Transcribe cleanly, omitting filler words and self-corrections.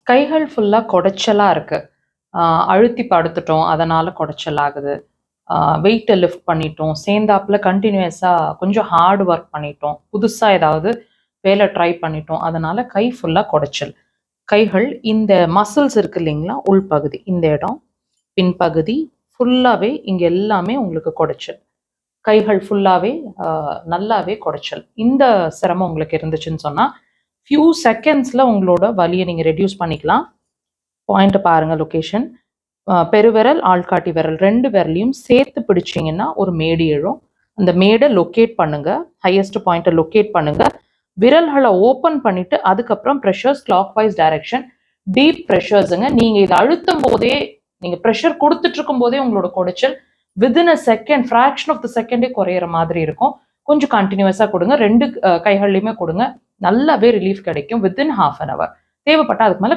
கைகள் ஃபுல்லா கொடைச்சலா இருக்கு. அழுத்தி படுத்துட்டோம். அதனால கொடைச்சல் ஆகுது. வெயிட்ட லிஃப்ட் பண்ணிட்டோம். சேர்ந்தாப்புல கன்டினியூயஸா கொஞ்சம் ஹார்ட் ஒர்க் பண்ணிட்டோம். புதுசா ஏதாவது வேலை ட்ரை பண்ணிட்டோம். அதனால கை ஃபுல்லா கொடைச்சல். கைகள் இந்த மசில்ஸ் இருக்கு இல்லைங்களா? உள்பகுதி இந்த இடம், பின்பகுதி ஃபுல்லாவே இங்க எல்லாமே உங்களுக்கு கொடைச்சல். கைகள் ஃபுல்லாவே நல்லாவே கொடைச்சல். இந்த சிரமம் உங்களுக்கு இருந்துச்சுன்னு சொன்னா, ஃபியூ செகண்ட்ஸ்ல உங்களோட வலிய நீங்க ரெடியூஸ் பண்ணிக்கலாம். பாயிண்ட்ட பாருங்க லொகேஷன். பெருவிரல், ஆள்காட்டி விரல் 2 விரலையும் சேர்த்து பிடிச்சீங்கன்னா ஒரு மேடு எழும். அந்த மேடை லொக்கேட் பண்ணுங்க. ஹையஸ்ட் பாயிண்ட்டை லொக்கேட் பண்ணுங்க. விரல்களை ஓப்பன் பண்ணிட்டு அதுக்கப்புறம் pressures clockwise direction. Deep ப்ரெஷர்ஸுங்க. நீங்க இதை அழுத்தும் போதே, நீங்க ப்ரெஷர் கொடுத்துட்டு இருக்கும் போதே உங்களோட குடைச்சல் within a second, fraction of the செகண்டே குறையிற மாதிரி இருக்கும். கொஞ்சம் கண்டினியூஸா கொடுங்க. 2 கைகள்லையுமே கொடுங்க. நல்லாவே ரிலீஃப் கிடைக்கும் வித்தின் ½ an hour. தேவைப்பட்டா அதுக்கு மேல